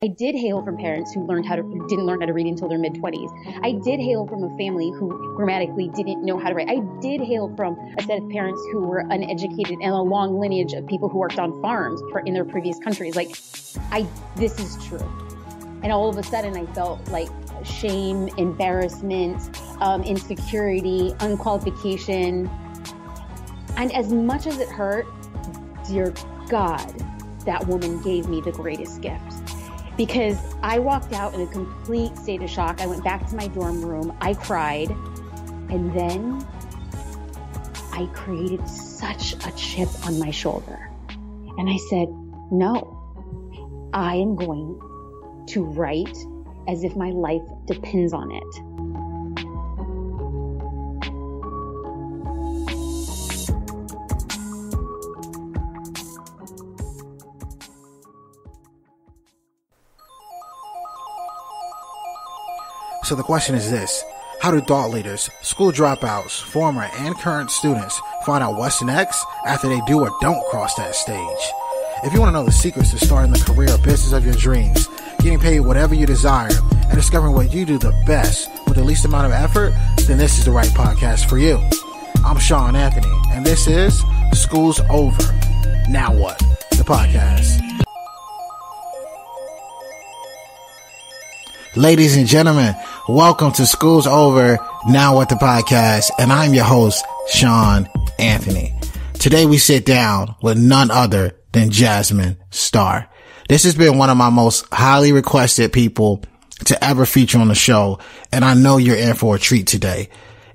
I did hail from parents who didn't learn how to read until their mid-20s. I did hail from a family who grammatically didn't know how to write. I did hail from a set of parents who were uneducated and a long lineage of people who worked on farms in their previous countries. This is true. And all of a sudden I felt like shame, embarrassment, insecurity, unqualification. And as much as it hurt, dear God, that woman gave me the greatest gift. Because I walked out in a complete state of shock. I went back to my dorm room. I cried. And then I created such a chip on my shoulder. And I said, no, I am going to write as if my life depends on it. So the question is this: how do thought leaders, school dropouts, former and current students find out what's next after they do or don't cross that stage? If you want to know the secrets to starting the career or business of your dreams, getting paid whatever you desire, and discovering what you do the best with the least amount of effort, then this is the right podcast for you. I'm Shawn Anthony, and this is School's Over. Now what? The podcast. Ladies and gentlemen, welcome to School's Over, Now What the Podcast, and I'm your host, Shawn Anthony. Today we sit down with none other than Jasmine Star. This has been one of my most highly requested people to ever feature on the show, and I know you're in for a treat today.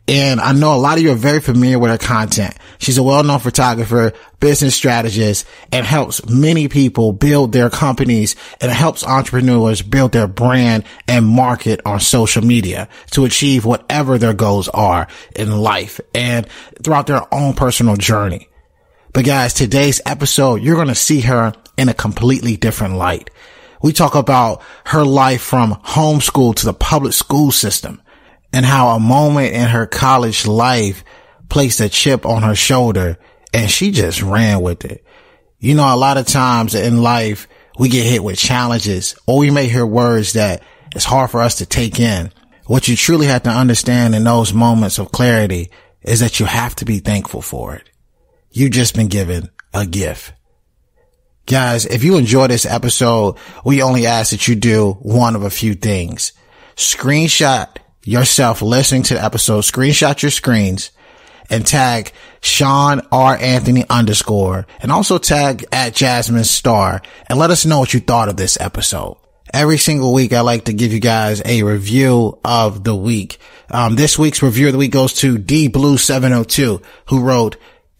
And I know a lot of you are very familiar with her content. She's a well-known photographer, business strategist, and helps many people build their companies and helps entrepreneurs build their brand and market on social media to achieve whatever their goals are in life and throughout their own personal journey. But guys, today's episode, you're going to see her in a completely different light. We talk about her life from homeschool to the public school system, and how a moment in her college life placed a chip on her shoulder and she just ran with it. You know, a lot of times in life, we get hit with challenges or we may hear words that it's hard for us to take in. What you truly have to understand in those moments of clarity is that you have to be thankful for it. You've just been given a gift. Guys, if you enjoy this episode, we only ask that you do one of a few things. Screenshot yourself listening to the episode, screenshot your screens and tag Shawn R. Anthony _, and also tag at Jasmine Star and let us know what you thought of this episode. Every single week, I like to give you guys a review of the week. This week's review of the week goes to D Blue 702, who wrote,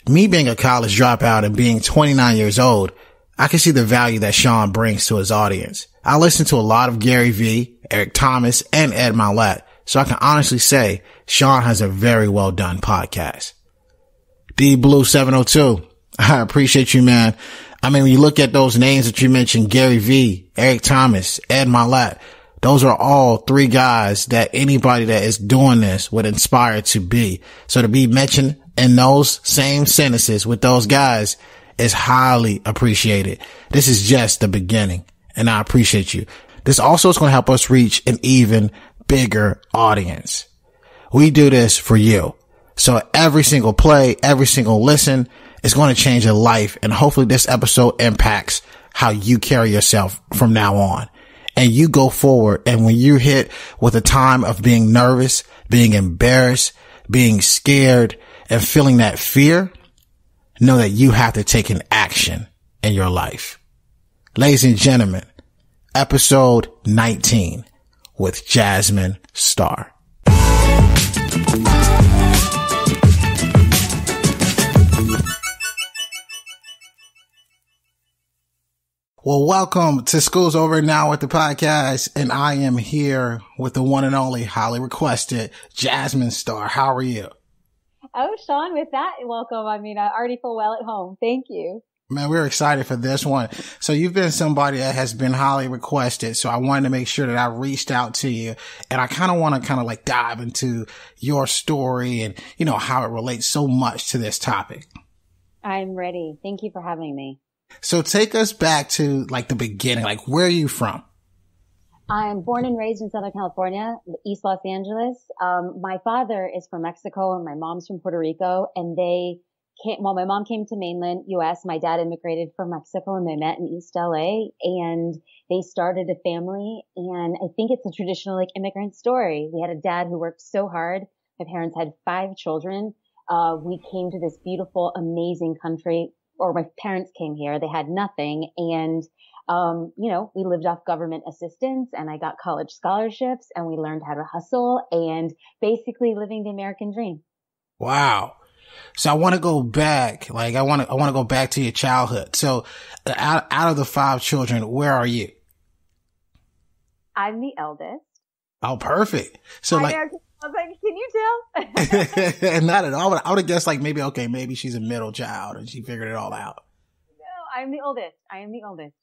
"Me being a college dropout and being 29 years old, I can see the value that Shawn brings to his audience. I listen to a lot of Gary V, Eric Thomas, and Ed Mylett, so I can honestly say Shawn has a very well done podcast." D Blue 702, I appreciate you, man. I mean, when you look at those names that you mentioned, Gary V, Eric Thomas, Ed Mylett, those are all three guys that anybody that is doing this would inspire to be. So to be mentioned in those same sentences with those guys is highly appreciated. This is just the beginning, and I appreciate you. This also is going to help us reach an even bigger audience. We do this for you. So every single play, every single listen is going to change your life. And hopefully this episode impacts how you carry yourself from now on. And you go forward. And when you're hit with a time of being nervous, being embarrassed, being scared, and feeling that fear, know that you have to take an action in your life. Ladies and gentlemen, episode 19 with Jasmine Star. Well, welcome to School's Over Now with the podcast, and I am here with the one and only highly requested Jasmine Star. How are you? Oh, Shawn, with that welcome, I mean, I already feel well at home. Thank you. Man, we're excited for this one. So you've been somebody that has been highly requested. So I wanted to make sure that I reached out to you, and I kind of want to like dive into your story and, you know, how it relates so much to this topic. I'm ready. Thank you for having me. So take us back to like the beginning. Like, where are you from? I'm born and raised in Southern California, East Los Angeles. My father is from Mexico and my mom's from Puerto Rico, and my mom came to mainland US. My dad immigrated from Mexico and they met in East LA and they started a family. And I think it's a traditional like immigrant story. We had a dad who worked so hard. My parents had 5 children. We came to this beautiful, amazing country, or my parents came here. They had nothing. And we lived off government assistance and I got college scholarships and we learned how to hustle and basically living the American dream. Wow. So I want to go back. Like I want to go back to your childhood. So out of the 5 children, where are you? I'm the eldest. Oh, perfect. So I was like, can you tell? Not at all. I would have guessed like maybe she's a middle child and she figured it all out. No, I'm the oldest. I am the oldest.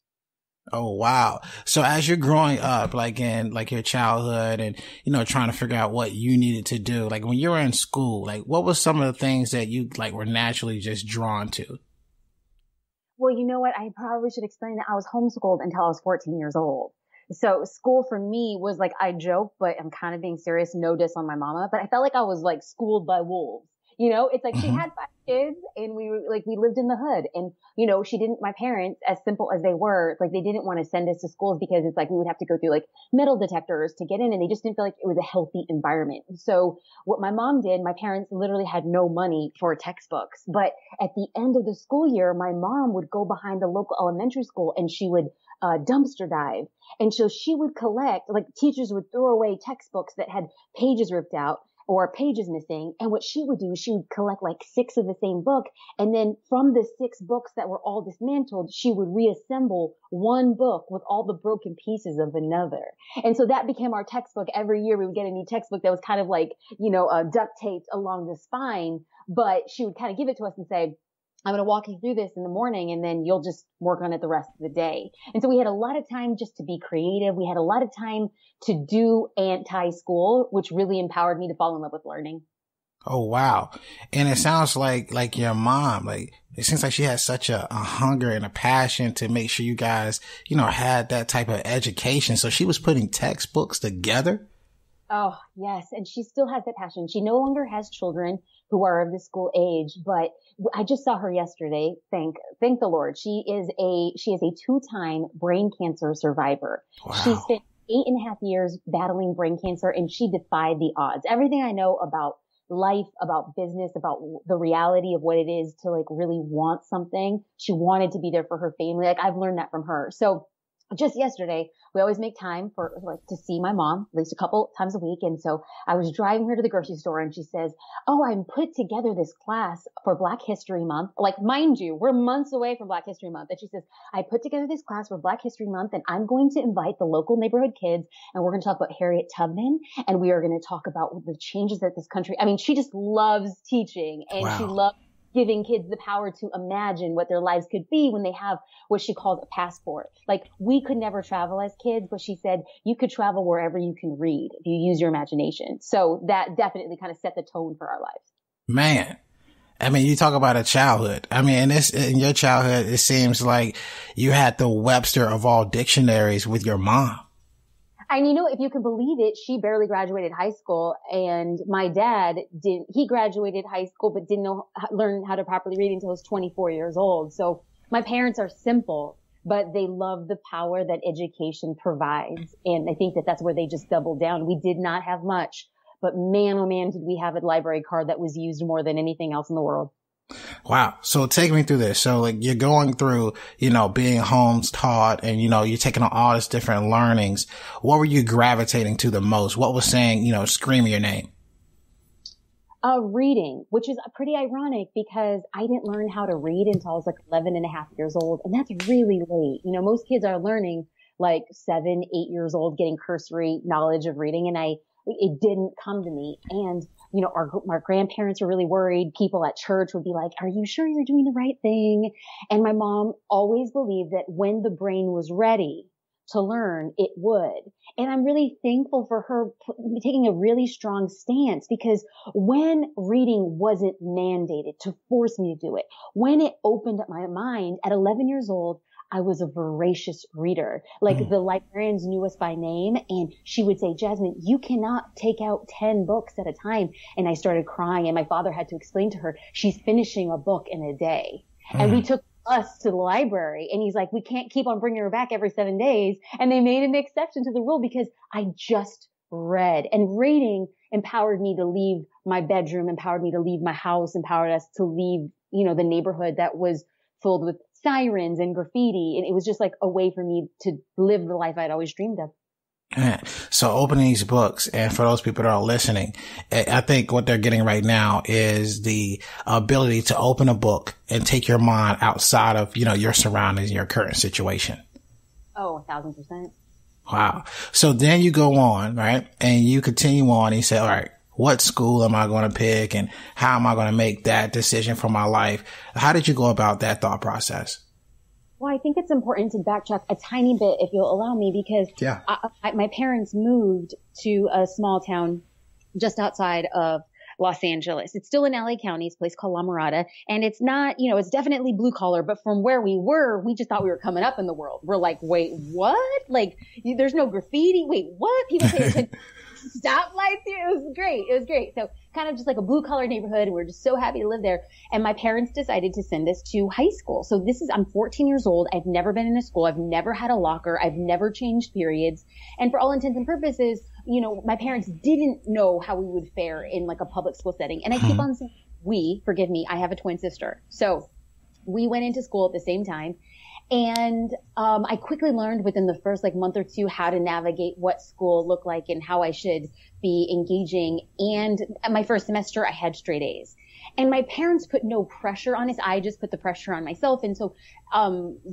Oh, wow. So as you're growing up, like in like your childhood and, trying to figure out what you needed to do, like when you were in school, like what was some of the things that you like were naturally just drawn to? Well, you know what? I probably should explain that I was homeschooled until I was 14 years old. So school for me was like, I joke, but I'm kind of being serious. No diss on my mama, but I felt like I was like schooled by wolves. It's like she had 5 kids and we lived in the hood and, my parents, as simple as they were, like they didn't want to send us to schools because it's like we would have to go through like metal detectors to get in and they just didn't feel like it was a healthy environment. So what my mom did, my parents literally had no money for textbooks, but at the end of the school year, my mom would go behind the local elementary school and she would dumpster dive. And so she would collect, like teachers would throw away textbooks that had pages ripped out or pages missing. And what she would do is she would collect like 6 of the same book. And then from the 6 books that were all dismantled, she would reassemble one book with all the broken pieces of another. And so that became our textbook. Every year we would get a new textbook that was kind of like, duct taped along the spine, but she would kind of give it to us and say, I'm going to walk you through this in the morning and then you'll just work on it the rest of the day. And so we had a lot of time just to be creative. We had a lot of time to do anti-school, which really empowered me to fall in love with learning. Oh, wow. And it sounds like your mom, like it seems like she had such a hunger and a passion to make sure you guys, had that type of education. So she was putting textbooks together. Oh, yes. And she still has that passion. She no longer has children who are of the school age, but I just saw her yesterday. Thank the Lord. She is a 2-time brain cancer survivor. Wow. She spent 8.5 years battling brain cancer and she defied the odds. Everything I know about life, about business, about the reality of what it is to like really want something. She wanted to be there for her family. Like I've learned that from her. So just yesterday, we always make time for like to see my mom at least a couple times a week. And so I was driving her to the grocery store and she says, oh, I'm put together this class for Black History Month. Like, mind you, we're months away from Black History Month. And she says, I put together this class for Black History Month and I'm going to invite the local neighborhood kids and we're going to talk about Harriet Tubman and we are going to talk about the changes that this country, I mean, she just loves teaching and wow. She loves giving kids the power to imagine what their lives could be when they have what she calls a passport. Like we could never travel as kids, but she said you could travel wherever you can read if you use your imagination. So that definitely kind of set the tone for our lives. Man. I mean, you talk about a childhood. I mean, in your childhood, it seems like you had the Webster of all dictionaries with your mom. And if you can believe it, she barely graduated high school and my dad he graduated high school, but didn't learn how to properly read until he was 24 years old. So my parents are simple, but they love the power that education provides. And I think that that's where they just doubled down. We did not have much, but man, oh man, did we have a library card that was used more than anything else in the world. Wow. So take me through this. So like you're going through, being homes taught and, you're taking on all these different learnings. What were you gravitating to the most? What was saying, screaming your name? Reading, which is pretty ironic because I didn't learn how to read until I was like 11 and a half years old. And that's really late. Most kids are learning like 7, 8 years old, getting cursory knowledge of reading. And it didn't come to me. And our grandparents were really worried. People at church would be like, are you sure you're doing the right thing? And my mom always believed that when the brain was ready to learn, it would. And I'm really thankful for her taking a really strong stance because when reading wasn't mandated to force me to do it, when it opened up my mind at 11 years old, I was a voracious reader. Like the librarians knew us by name, and she would say, Jasmine, you cannot take out 10 books at a time. And I started crying, and my father had to explain to her, she's finishing a book in a day. And we took us to the library, and he's like, we can't keep on bringing her back every 7 days. And they made an exception to the rule because I just read, and reading empowered me to leave my bedroom, empowered me to leave my house, empowered us to leave, the neighborhood that was filled with sirens and graffiti. And it was just like a way for me to live the life I'd always dreamed of. Yeah. So opening these books, and for those people that are listening, I think what they're getting right now is the ability to open a book and take your mind outside of, your surroundings, your current situation. Oh, 1,000%. Wow. So then you go on, right? And you continue on and you say, all right, what school am I going to pick, and how am I going to make that decision for my life? How did you go about that thought process? Well, I think it's important to backtrack a tiny bit, if you'll allow me, because my parents moved to a small town just outside of Los Angeles. It's still in LA County. It's a place called La Mirada. And it's not, it's definitely blue collar, but from where we were, we just thought we were coming up in the world. We're like, wait, what? Like, there's no graffiti. Wait, what? People pay attention. Stoplights here. It was great. It was great. So kind of just like a blue collar neighborhood. And we're just so happy to live there. And my parents decided to send us to high school. So I'm 14 years old. I've never been in a school. I've never had a locker. I've never changed periods. And for all intents and purposes, my parents didn't know how we would fare in like a public school setting. And I keep on saying forgive me, I have a twin sister. So we went into school at the same time. And I quickly learned within the first month or two how to navigate what school looked like and how I should be engaging. And my first semester, I had straight A's. And my parents put no pressure on us. I just put the pressure on myself. And so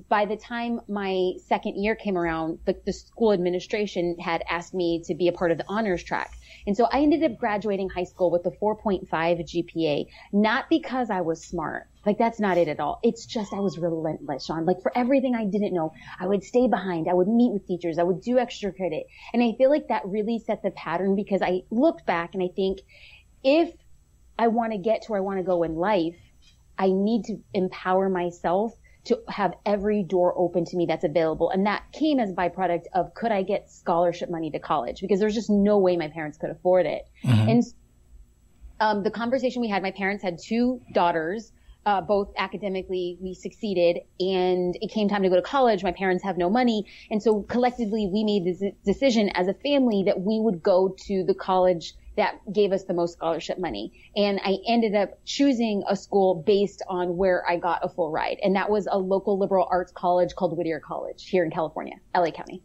by the time my second year came around, the school administration had asked me to be a part of the honors track. And so I ended up graduating high school with a 4.5 GPA, not because I was smart. That's not it at all. It's just I was relentless, Shawn. For everything I didn't know, I would stay behind. I would meet with teachers. I would do extra credit. And I feel like that really set the pattern, because I looked back and I think if I want to get to where I want to go in life, I need to empower myself to have every door open to me that's available. And that came as a byproduct of, could I get scholarship money to college? Because there's just no way my parents could afford it. And the conversation we had, my parents had 2 daughters, both academically, we succeeded, and it came time to go to college. My parents have no money. And so collectively, we made this decision as a family that we would go to the college that gave us the most scholarship money. And I ended up choosing a school based on where I got a full ride. And that was a local liberal arts college called Whittier College here in California, LA County.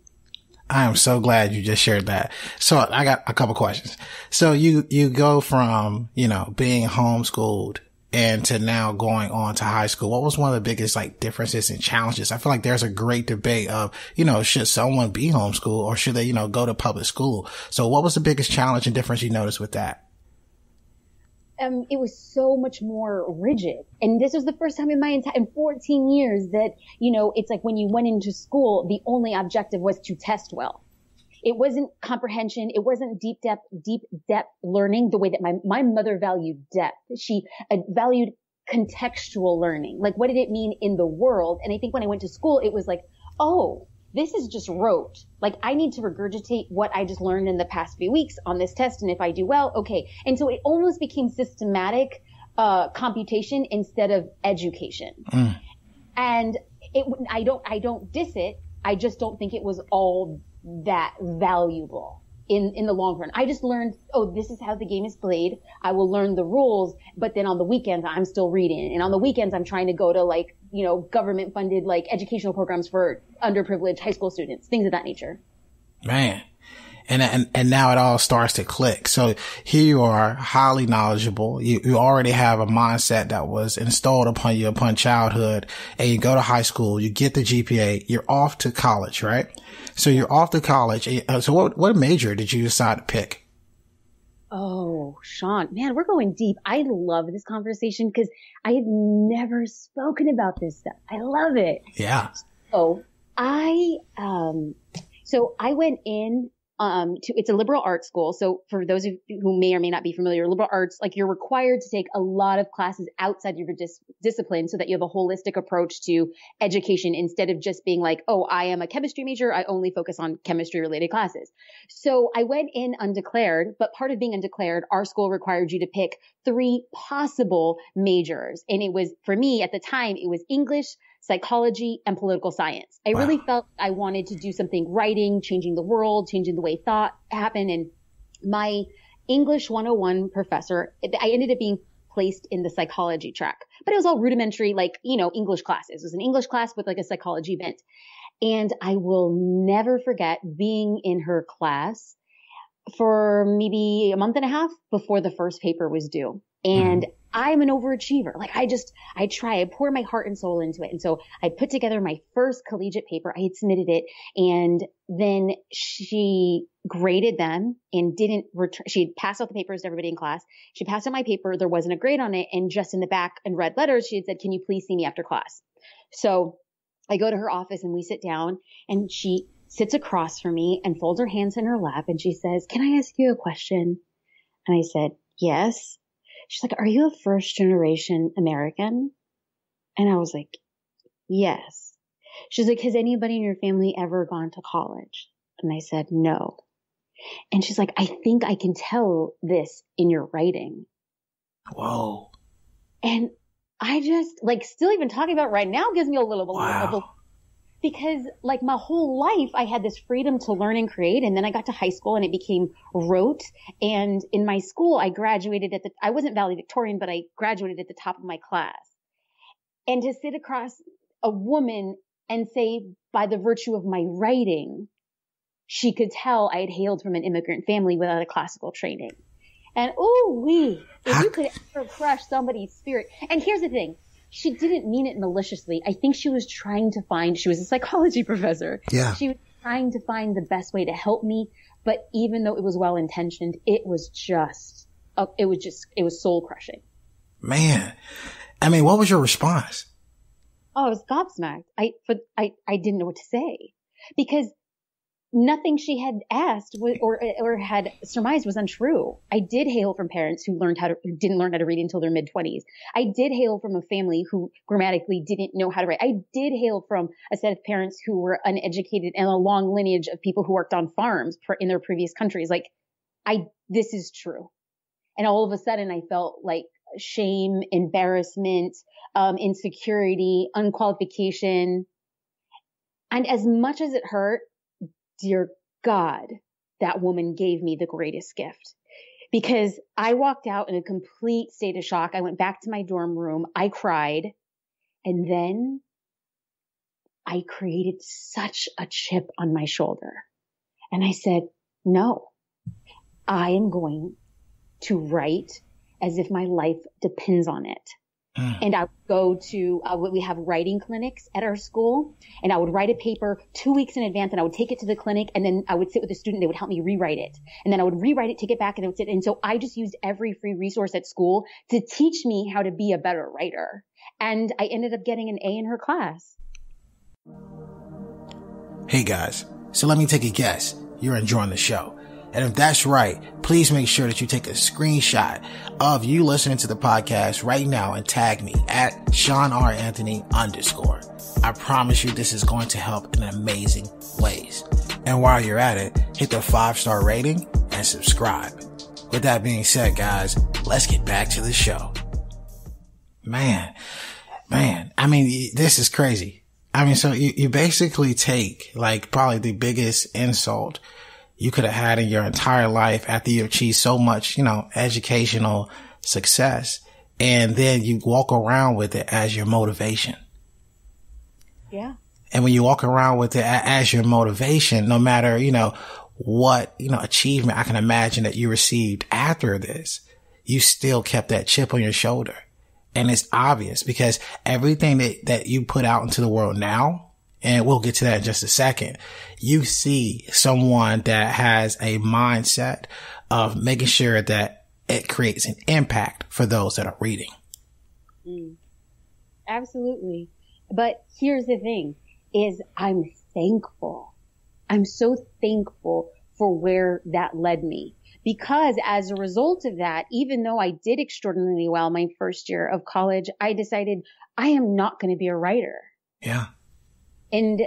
I am so glad you just shared that. So I got a couple questions. So you go from, being homeschooled and to now going on to high school. What was one of the biggest differences and challenges? I feel like there's a great debate of, should someone be homeschooled or should they, go to public school? So what was the biggest challenge and difference you noticed with that? It was so much more rigid. And this was the first time in 14 years that, it's like when you went into school, the only objective was to test well. It wasn't comprehension. It wasn't deep depth learning the way that my mother valued depth. She valued contextual learning. What did it mean in the world? And I think when I went to school, it was like, oh, this is just rote. I need to regurgitate what I just learned in the past few weeks on this test. And if I do well, okay. And so it almost became systematic computation instead of education. And I don't diss it. I just don't think it was all that valuable in the long run. I just learned, this is how the game is played. I will learn the rules, but then on the weekends, I'm still reading. And on the weekends, I'm trying to go to government funded educational programs for underprivileged high school students, things of that nature. Man. And now it all starts to click. So here you are, highly knowledgeable. You already have a mindset that was installed upon you upon childhood, and you go to high school, you get the GPA, you're off to college, right? So you're off to college. So what major did you decide to pick? Oh, Shawn, man, we're going deep. I love this conversation because I have never spoken about this stuff. I love it. Yeah. So I went in it's a liberal arts school. So for those of you who may or may not be familiar, liberal arts, like you're required to take a lot of classes outside of your discipline so that you have a holistic approach to education instead of just being like, oh, I am a chemistry major. I only focus on chemistry related classes. So I went in undeclared, but part of being undeclared, our school required you to pick 3 possible majors. And it was, for me at the time, it was English, psychology, and political science. I really felt I wanted to do something writing, changing the world, changing the way thought happened. And my English 101 professor, I ended up being placed in the psychology track, but it was all rudimentary, like, English classes. It was an English class with like a psychology bent. And I will never forget being in her class for maybe a month and a half before the first paper was due. And I'm an overachiever. Like I try, I pour my heart and soul into it. And so I put together my first collegiate paper. I had submitted it, and then she graded them and didn't return. She had passed out the papers to everybody in class. She passed out my paper. There wasn't a grade on it. And just in the back in red letters, she had said, "Can you please see me after class?" So I go to her office and we sit down, and she sits across from me and folds her hands in her lap. And she says, "Can I ask you a question?" And I said, "Yes." She's like, "Are you a first generation American?" And I was like, "Yes." She's like, "Has anybody in your family ever gone to college?" And I said, "No." And she's like, "I think I can tell this in your writing." Whoa. And I just still even talking about it right now gives me a little because like my whole life I had this freedom to learn and create. And then I got to high school and it became rote. And in my school, I graduated I wasn't valedictorian, but I graduated at the top of my class. And to sit across a woman and say, by the virtue of my writing, she could tell I had hailed from an immigrant family without a classical training. And if you could ever crush somebody's spirit. And here's the thing. She didn't mean it maliciously. I think she was trying to she was a psychology professor. Yeah. She was trying to find the best way to help me. But even though it was well-intentioned, it was soul crushing. Man. I mean, what was your response? Oh, I was gobsmacked. I didn't know what to say because nothing she had asked or had surmised was untrue. I did hail from parents who didn't learn how to read until their mid-20s. I did hail from a family who grammatically didn't know how to write. I did hail from a set of parents who were uneducated and a long lineage of people who worked on farms in their previous countries. This is true. And all of a sudden I felt like shame, embarrassment, insecurity, unqualification. And as much as it hurt, dear God, that woman gave me the greatest gift because I walked out in a complete state of shock. I went back to my dorm room. I cried. And then I created such a chip on my shoulder. And I said, no, I am going to write as if my life depends on it. And I would go to, we have writing clinics at our school, and I would write a paper 2 weeks in advance, and I would take it to the clinic, and then I would sit with a student. They would help me rewrite it. And then I would rewrite it, take it back, and they would sit. And so I just used every free resource at school to teach me how to be a better writer. And I ended up getting an A in her class. Hey guys, so let me take a guess. You're enjoying the show. And if that's right, please make sure that you take a screenshot of you listening to the podcast right now and tag me at Shawn R. Anthony _. I promise you this is going to help in amazing ways. And while you're at it, hit the 5-star rating and subscribe. With that being said, guys, let's get back to the show. Man, I mean, this is crazy. I mean, so you basically take probably the biggest insult you could have had in your entire life after you achieved so much, educational success. And then you walk around with it as your motivation. Yeah. And when you walk around with it as your motivation, no matter, what, achievement I can imagine that you received after this, you still kept that chip on your shoulder. And it's obvious because everything that you put out into the world now, and we'll get to that in just a second, you see someone that has a mindset of making sure that it creates an impact for those that are reading. Absolutely. But here's the thing is I'm thankful. I'm so thankful for where that led me. Because as a result of that, even though I did extraordinarily well my first year of college, I decided I am not going to be a writer. Yeah. And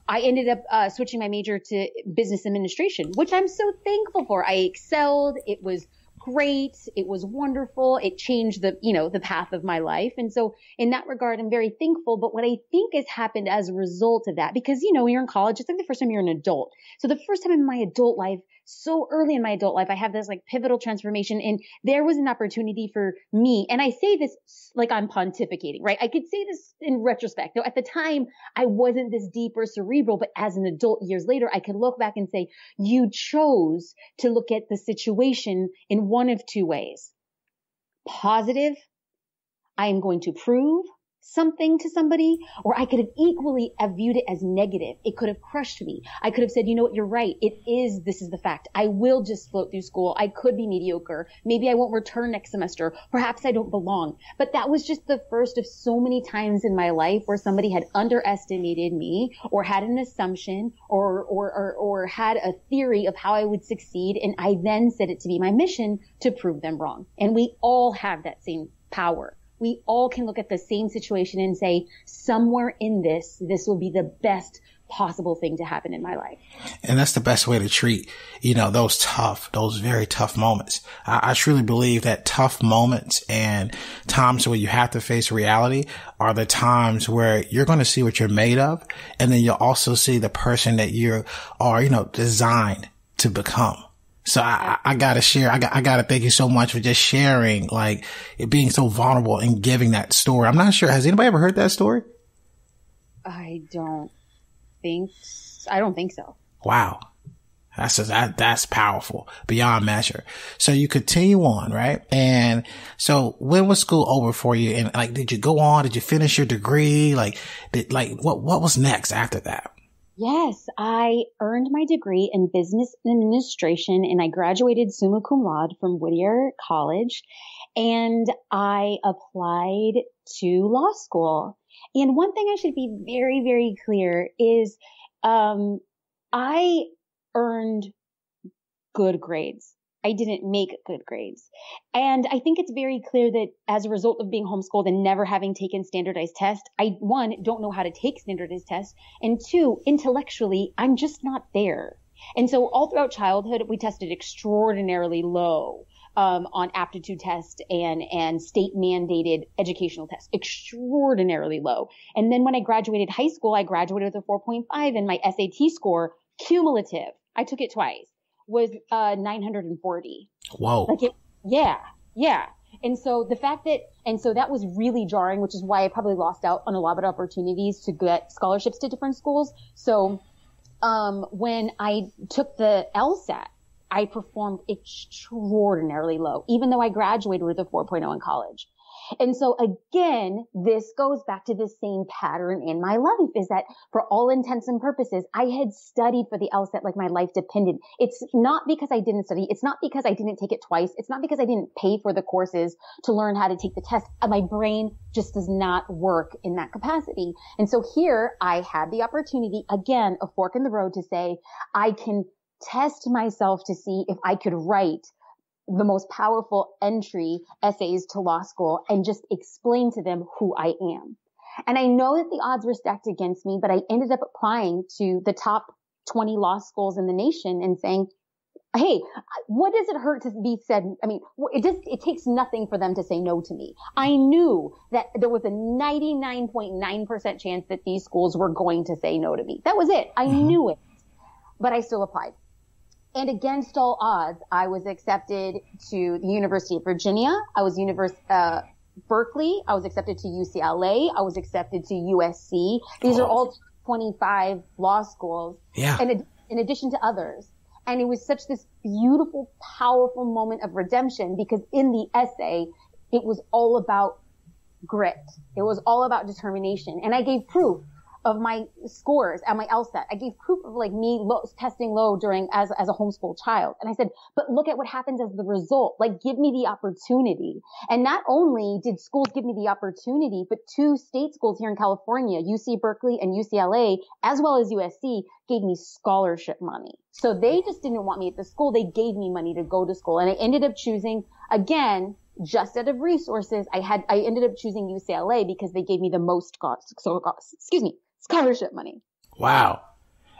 I ended up switching my major to business administration, which I'm so thankful for. I excelled. It was great. It was wonderful. It changed the path of my life. And so in that regard, I'm very thankful. But what I think has happened as a result of that, because, when you're in college, it's like the first time you're an adult. So the first time in my adult life, so early in my adult life, I have this like pivotal transformation, and there was an opportunity for me. And I say this like I'm pontificating, right? I could say this in retrospect. Now, at the time, I wasn't this deep or cerebral, but as an adult years later, I could look back and say, you chose to look at the situation in one of two ways. Positive, I am going to prove something to somebody, or I could have equally have viewed it as negative. It could have crushed me. I could have said, you know what, you're right. This is the fact. I will just float through school. I could be mediocre. Maybe I won't return next semester. Perhaps I don't belong. But that was just the first of so many times in my life where somebody had underestimated me, or had an assumption, or had a theory of how I would succeed. And I then set it to be my mission to prove them wrong. And we all have that same power. We all can look at the same situation and say, somewhere in this will be the best possible thing to happen in my life. And that's the best way to treat, those very tough moments. I truly believe that tough moments and times where you have to face reality are the times where you're going to see what you're made of. And then you'll also see the person that you are, designed to become. So I gotta share. I gotta thank you so much for just sharing, like, it being so vulnerable and giving that story. I'm not sure. Has anybody ever heard that story? I don't think so. Wow. That's powerful beyond measure. So you continue on, right? And so when was school over for you? And like, did you go on? Did you finish your degree? What was next after that? Yes, I earned my degree in business administration, and I graduated summa cum laude from Whittier College, and I applied to law school. And one thing I should be very, very clear is I earned good grades. I didn't make good grades. And I think it's very clear that as a result of being homeschooled and never having taken standardized tests, I, one, don't know how to take standardized tests. And two, intellectually, I'm just not there. And so all throughout childhood, we tested extraordinarily low on aptitude tests and state mandated educational tests, extraordinarily low. And then when I graduated high school, I graduated with a 4.5, and my SAT score, cumulative, I took it twice, was 940. Whoa. Yeah. And so that was really jarring, which is why I probably lost out on a lot of opportunities to get scholarships to different schools. So when I took the LSAT, I performed extraordinarily low, even though I graduated with a 4.0 in college. And so again, this goes back to the same pattern in my life, is that for all intents and purposes, I had studied for the LSAT like my life depended. It's not because I didn't study. It's not because I didn't take it twice. It's not because I didn't pay for the courses to learn how to take the test. My brain just does not work in that capacity. And so here I had the opportunity, again, a fork in the road, to say, I can test myself to see if I could write the most powerful entry essays to law school and just explain to them who I am. And I know that the odds were stacked against me, but I ended up applying to the top 20 law schools in the nation and saying, hey, what does it hurt to be said? I mean, it takes nothing for them to say no to me. I knew that there was a 99.9% chance that these schools were going to say no to me. That was it. I knew it, but I still applied. And against all odds, I was accepted to the University of Virginia. I was Berkeley. I was accepted to UCLA. I was accepted to USC. These are all 25 law schools. Yeah. And in addition to others. And it was such this beautiful, powerful moment of redemption, because in the essay, it was all about grit. It was all about determination. And I gave proof of my scores at my LSAT. I gave proof of like me testing low as a homeschool child. And I said, but look at what happens as the result. Like, give me the opportunity. And not only did schools give me the opportunity, but 2 state schools here in California, UC Berkeley and UCLA, as well as USC, gave me scholarship money. So they just didn't want me at the school. They gave me money to go to school. And I ended up choosing, again, just out of resources, I ended up choosing UCLA because they gave me the most scholarship money. Wow.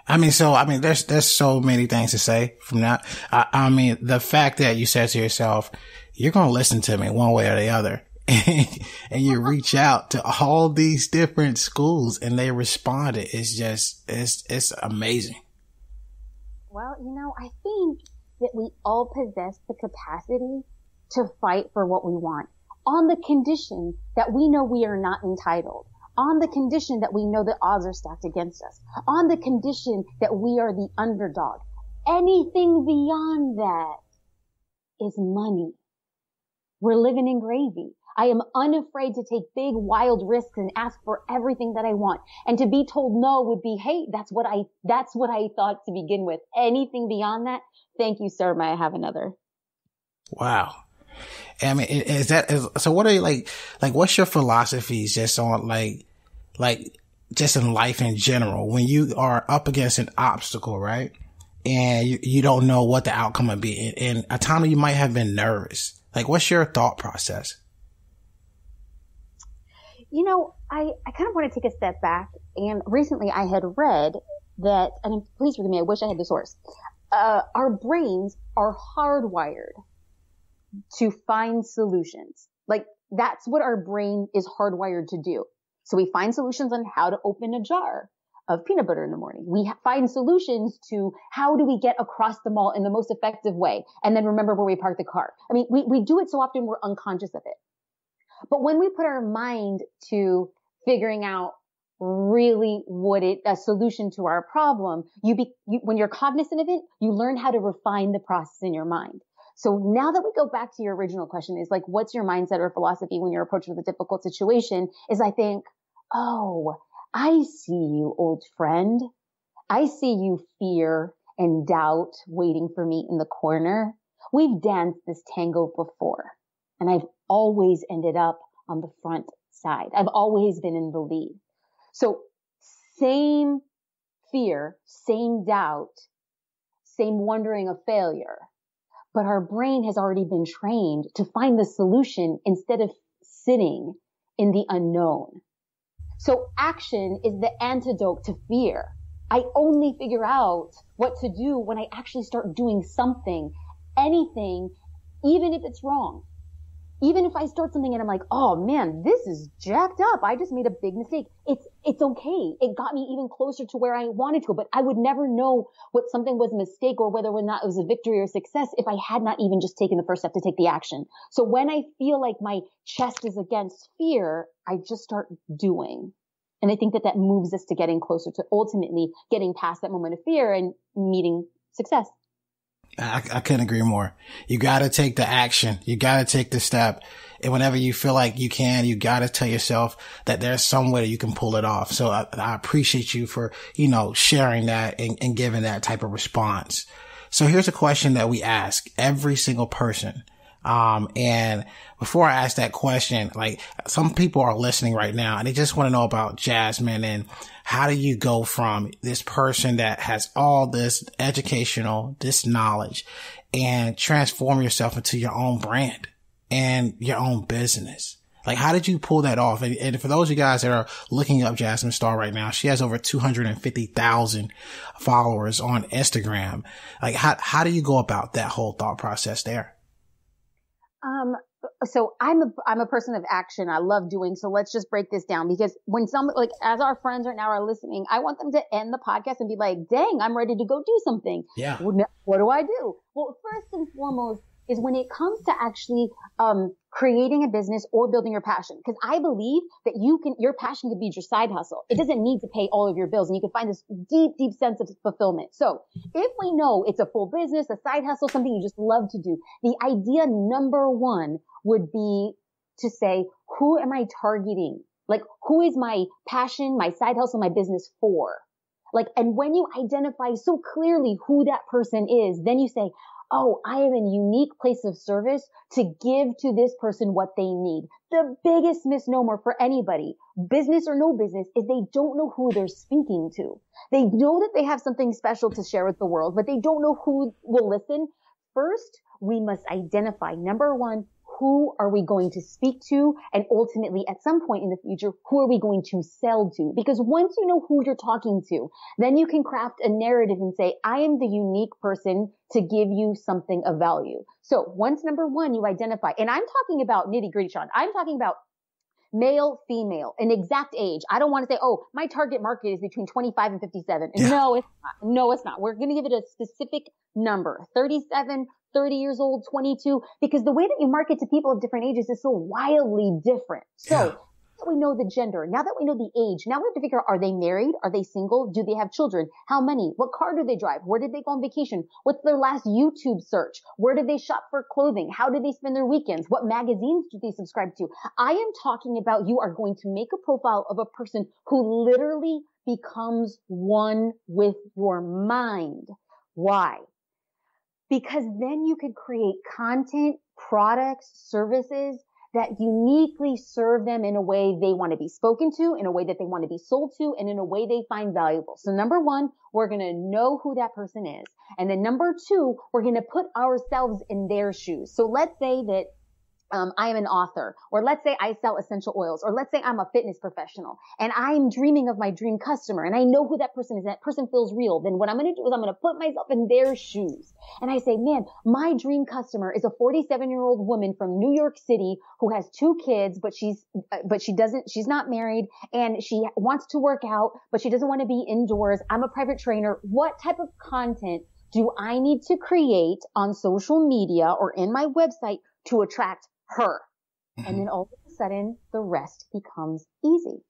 There's so many things to say from that. The fact that you said to yourself, you're going to listen to me one way or the other. And you reach out to all these different schools and they responded. It's amazing. Well, I think that we all possess the capacity to fight for what we want, on the condition that we know we are not entitled, on the condition that we know the odds are stacked against us, on the condition that we are the underdog. Anything beyond that is money. We're living in gravy. I am unafraid to take big, wild risks and ask for everything that I want. And to be told no would be, hey, that's what I thought to begin with. Anything beyond that, thank you, sir. May I have another? Wow. So what are you like, what's your philosophies just on like just in life in general, when you are up against an obstacle, right? And you don't know what the outcome would be. And a time you might have been nervous. Like, what's your thought process? I kind of want to take a step back. And recently I had read that, and please forgive me, I wish I had the source. Our brains are hardwired to find solutions. Like, that's what our brain is hardwired to do. So we find solutions on how to open a jar of peanut butter in the morning. We find solutions to how do we get across the mall in the most effective way, and then remember where we parked the car. We do it so often we're unconscious of it. But when we put our mind to figuring out really a solution to our problem, when you're cognizant of it, you learn how to refine the process in your mind. So now that we go back to your original question, is like, what's your mindset or philosophy when you're approached with a difficult situation? Is I think, oh, I see you, old friend. I see you, fear and doubt waiting for me in the corner. We've danced this tango before, and I've always ended up on the front side. I've always been in the lead. So same fear, same doubt, same wondering of failure. But our brain has already been trained to find the solution instead of sitting in the unknown. So action is the antidote to fear. I only figure out what to do when I actually start doing something, anything, even if it's wrong. Even if I start something and I'm like, oh man, this is jacked up. I just made a big mistake. It's okay. It got me even closer to where I wanted to, but I would never know what something was a mistake or whether or not it was a victory or success if I had not even just taken the first step to take the action. So when I feel like my chest is against fear, I just start doing. And I think that moves us to getting closer to ultimately getting past that moment of fear and meeting success. I couldn't agree more. You got to take the action. You got to take the step. And whenever you feel like you can, you got to tell yourself that there's some way that you can pull it off. So I appreciate you for, sharing that and giving that type of response. So here's a question that we ask every single person. And before I ask that question, like, some people are listening right now and they just want to know about Jasmine, and how do you go from this person that has all this this knowledge, and transform yourself into your own brand and your own business? Like, how did you pull that off? And for those of you guys that are looking up Jasmine Star right now, she has over 250,000 followers on Instagram. Like, how do you go about that whole thought process there? So I'm a person of action. I love doing. So let's just break this down, because when as our friends right now are listening, I want them to end the podcast and be like, dang, I'm ready to go do something. Yeah. What do I do? Well, first and foremost is when it comes to actually, creating a business or building your passion. Because I believe that your passion could be your side hustle. It doesn't need to pay all of your bills, and you can find this deep, deep sense of fulfillment. So if we know it's a full business, a side hustle, something you just love to do, the idea number one would be to say, who am I targeting Like, who is my passion, my side hustle, my business for? Like, and when you identify so clearly who that person is, then you say, oh, I am in a unique place of service to give to this person what they need. The biggest misnomer for anybody, business or no business, is they don't know who they're speaking to. They know that they have something special to share with the world, but they don't know who will listen. First, we must identify, number one, who are we going to speak to? And ultimately, at some point in the future, who are we going to sell to? Because once you know who you're talking to, then you can craft a narrative and say, I am the unique person to give you something of value. So once, number one, you identify, and I'm talking about nitty gritty, Shawn. I'm talking about male, female, an exact age. I don't want to say, oh, my target market is between 25 and 57. Yeah. No, it's not. No, it's not. We're going to give it a specific number, 37, 30 years old, 22, because the way that you market to people of different ages is so wildly different. So now that we know the gender, now that we know the age, now we have to figure out, are they married? Are they single? Do they have children? How many? What car do they drive? Where did they go on vacation? What's their last YouTube search? Where did they shop for clothing? How do they spend their weekends? What magazines do they subscribe to? I am talking about, you are going to make a profile of a person who literally becomes one with your mind. Why? Because then you could create content, products, services that uniquely serve them in a way they want to be spoken to, in a way that they want to be sold to, and in a way they find valuable. So number one, we're going to know who that person is. And then number two, we're going to put ourselves in their shoes. So let's say that I am an author, or let's say I sell essential oils, or let's say I'm a fitness professional and I'm dreaming of my dream customer and I know who that person is. That person feels real. Then what I'm going to do is I'm going to put myself in their shoes. And I say, man, my dream customer is a 47-year-old woman from New York City who has 2 kids, but she's not married, and she wants to work out, but she doesn't want to be indoors. I'm a private trainer. What type of content do I need to create on social media or in my website to attract her? And then all of a sudden, the rest becomes easy.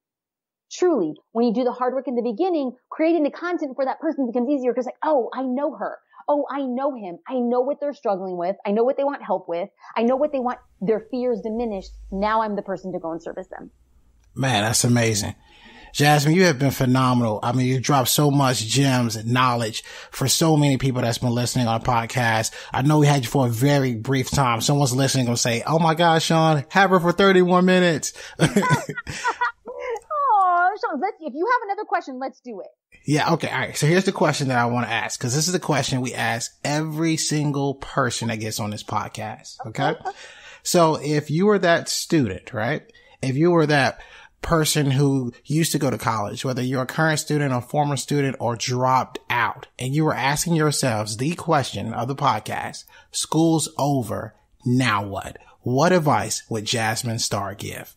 Truly, when you do the hard work in the beginning, creating the content for that person becomes easier because, like, oh, I know her. Oh, I know him. I know what they're struggling with. I know what they want help with. I know what they want, their fears diminished. Now I'm the person to go and service them. Man, that's amazing. Jasmine, you have been phenomenal. I mean, you dropped so much gems and knowledge for so many people that's been listening on our podcast. I know we had you for a very brief time. Someone's listening going to say, oh my gosh, Shawn, have her for 31 minutes. Oh, Shawn, if you have another question, let's do it. Yeah. Okay. All right. So here's the question that I want to ask, because this is the question we ask every single person that gets on this podcast. Okay. So if you were that student, right? If you were that person who used to go to college, whether you're a current student or former student or dropped out, and you were asking yourselves the question of the podcast, school's over, now what? What advice would Jasmine Star give?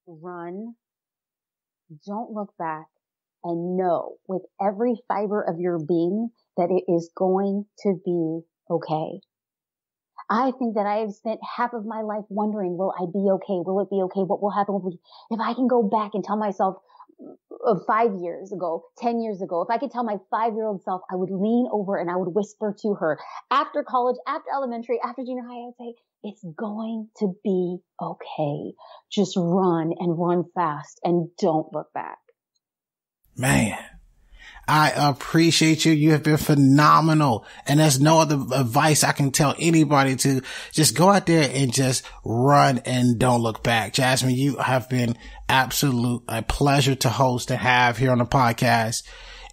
Run. Don't look back, and know with every fiber of your being that it is going to be okay. I think that I have spent half of my life wondering, will I be okay? Will it be okay? What will happen? If I can go back and tell myself 5 years ago, 10 years ago, if I could tell my 5-year-old self, I would lean over and I would whisper to her after college, after elementary, after junior high, I would say, it's going to be okay. Just run and run fast and don't look back. Man, I appreciate you. You have been phenomenal. And there's no other advice I can tell anybody to just go out there and just run and don't look back. Jasmine, you have been a pleasure to host and have here on the podcast.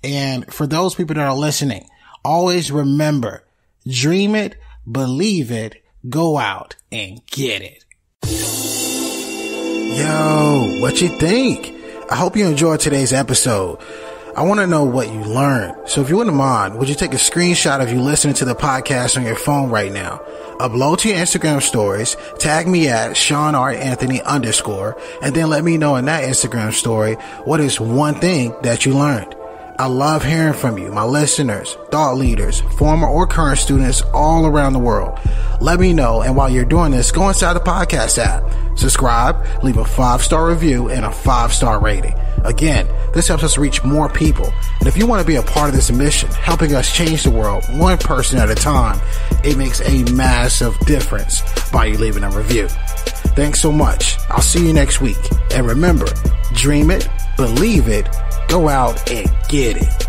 And for those people that are listening, always remember, dream it, believe it, go out and get it. Yo, what you think? I hope you enjoyed today's episode. I want to know what you learned. So if you wouldn't mind, would you take a screenshot of you listening to the podcast on your phone right now? Upload to your Instagram stories, tag me at Shawn R. Anthony _, and then let me know in that Instagram story what is one thing that you learned. I love hearing from you, my listeners, thought leaders, former or current students all around the world. Let me know. And while you're doing this, go inside the podcast app. Subscribe, leave a 5-star review, and a 5-star rating. Again, this helps us reach more people. And if you want to be a part of this mission, helping us change the world one person at a time, it makes a massive difference by you leaving a review. Thanks so much. I'll see you next week. And remember, dream it, believe it, go out and get it.